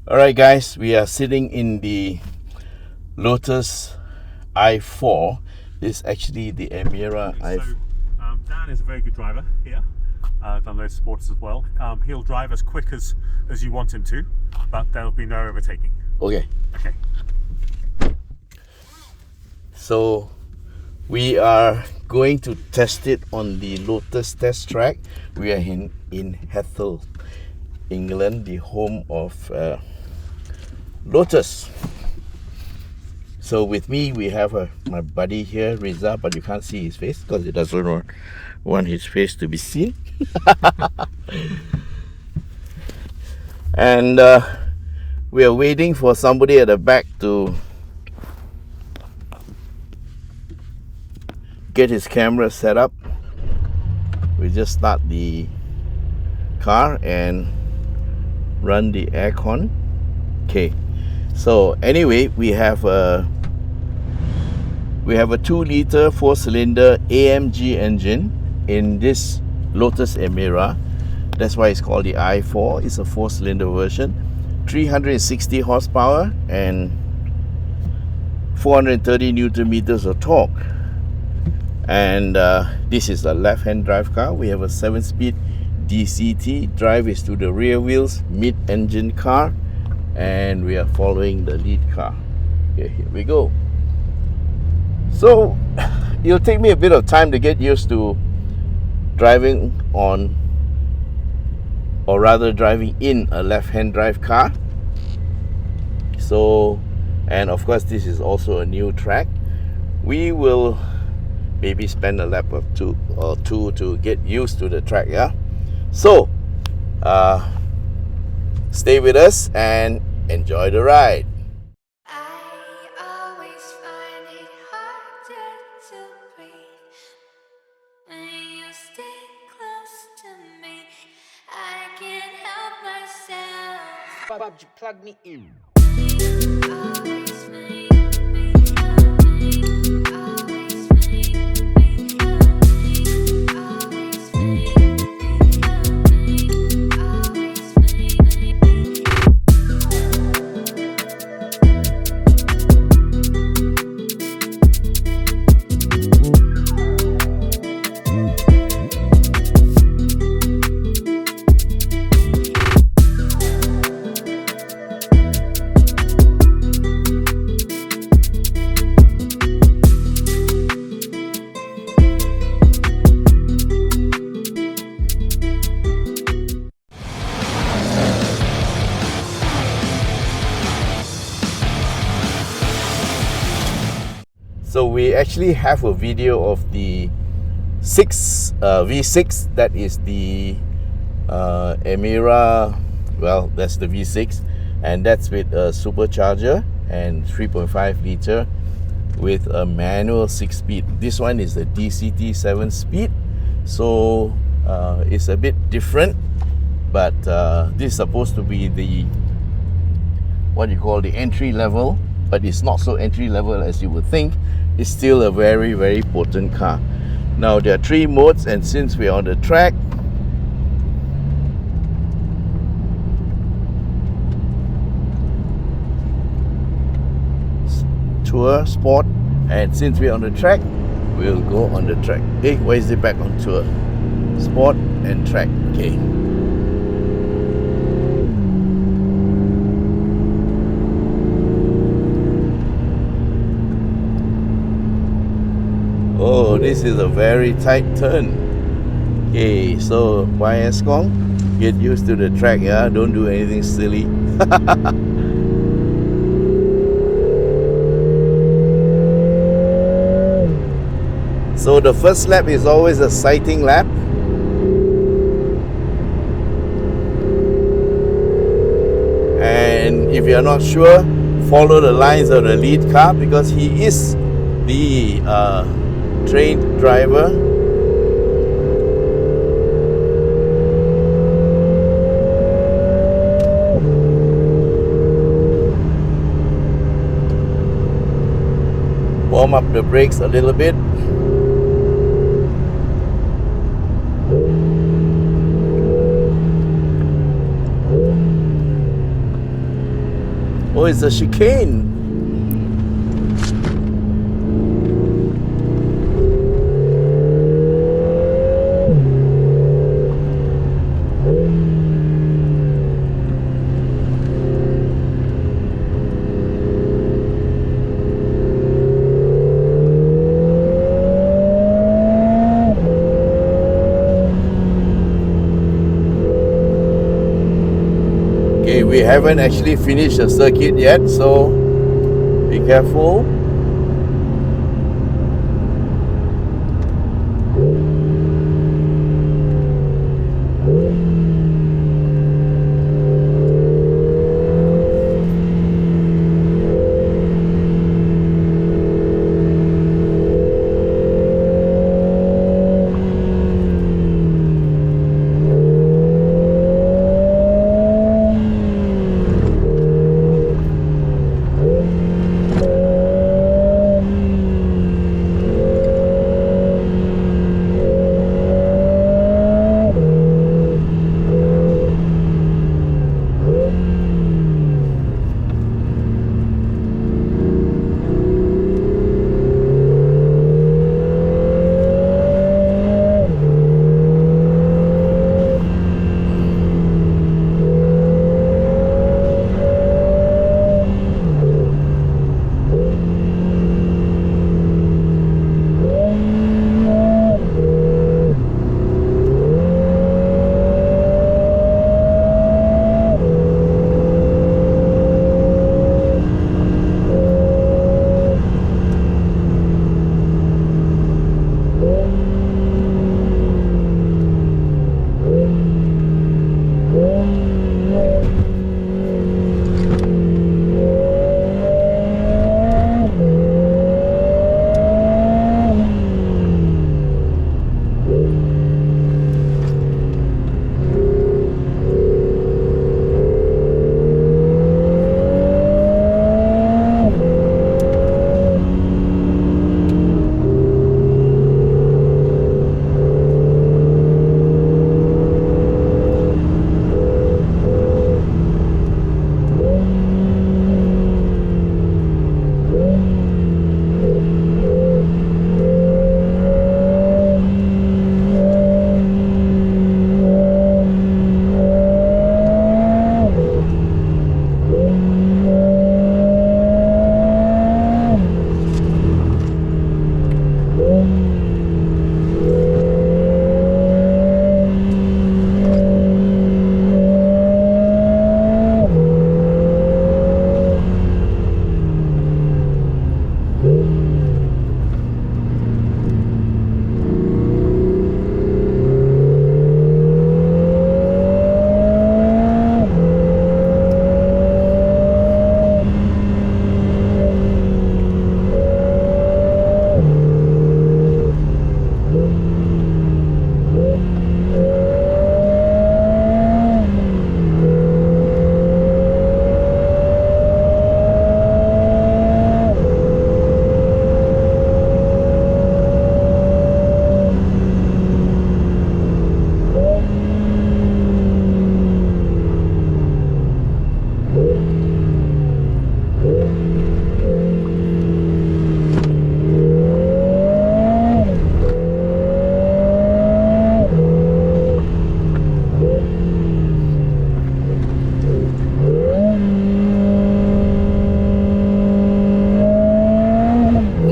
Alright guys, we are sitting in the Lotus i4. This is actually the Emira i4. Dan is a very good driver here, done loads of sports as well. He'll drive as quick as you want him to, but there'll be no overtaking. Okay. Okay. So we are going to test it on the Lotus test track. We are in Hethel, England, the home of Lotus. So with me we have my buddy here, Riza, but you can't see his face because he doesn't want his face to be seen. And we are waiting for somebody at the back to get his camera set up. We just start the car and run the aircon. Okay, so anyway, we have a 2-liter 4-cylinder AMG engine in this Lotus Emira. That's why it's called the i4. It's a 4-cylinder version, 360 horsepower and 430 newton meters of torque. And this is a left-hand drive car. We have a 7-speed DCT. Drive is to the rear wheels, mid-engine car, and we are following the lead car. Okay, here we go. So it'll take me a bit of time to get used to driving on, or rather driving in, a left-hand drive car. So, and of course this is also a new track. We will maybe spend a lap or two to get used to the track. Yeah, so stay with us and enjoy the ride. I always find it harder to breathe when you stay close to me. I can't help myself. Plug me in. Always make me coming. Always make me coming. Always make me coming. Always make me coming. So we actually have a video of the V6. That is the Emira. Well, that's the V6, and that's with a supercharger and 3.5 liter with a manual 6-speed. This one is the DCT 7-speed, so it's a bit different. But this is supposed to be the what you call the entry level, but it's not so entry level as you would think. It's still a very, very potent car. Now there are 3 modes, and since we're on the track, Tour, Sport, and since we're on the track, we'll go on the track. Hey, why is it back on Tour? Sport and track. Okay. Oh, this is a very tight turn. Okay, so YS Khong, get used to the track, yeah? Don't do anything silly. So the first lap is always a sighting lap. And if you're not sure, follow the lines of the lead car because he is the trained driver. Warm up the brakes a little bit. Oh, it's a chicane. Okay, we haven't actually finished the circuit yet, so be careful.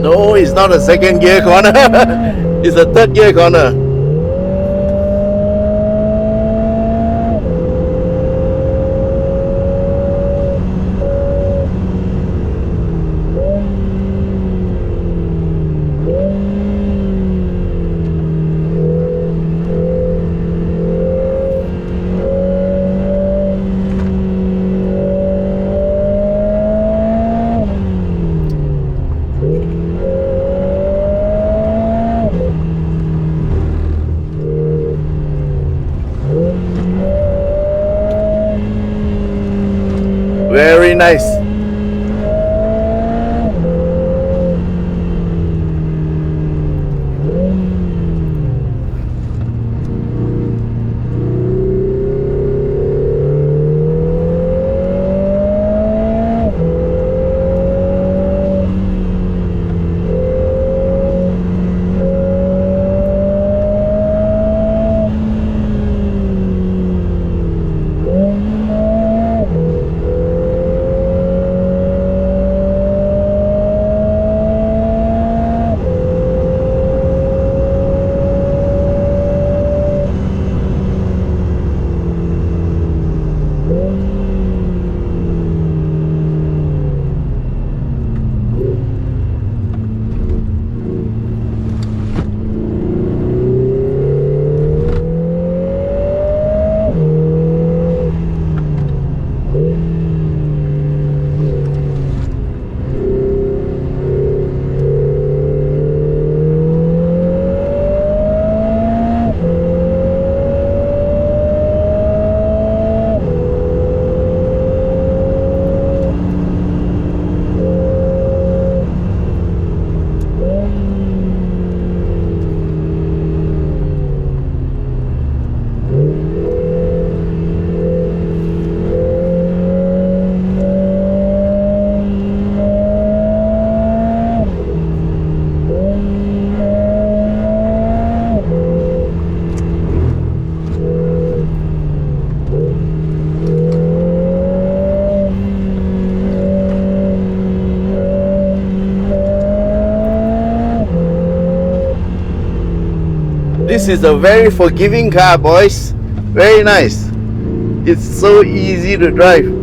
No, it's not a second gear corner. It's a third gear corner. Very nice. is a very forgiving car, boys. Very nice. It's so easy to drive.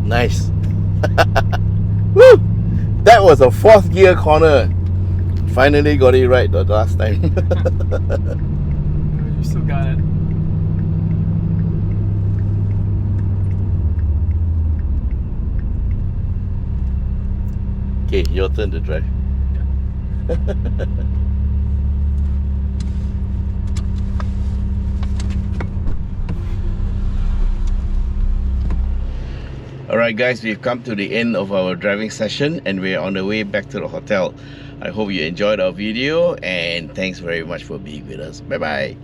Nice. Woo! That was a 4th gear corner. Finally got it right the last time. You still got it. Okay, your turn to drive. Alright guys, we've come to the end of our driving session and we're on the way back to the hotel. I hope you enjoyed our video and thanks very much for being with us. Bye bye.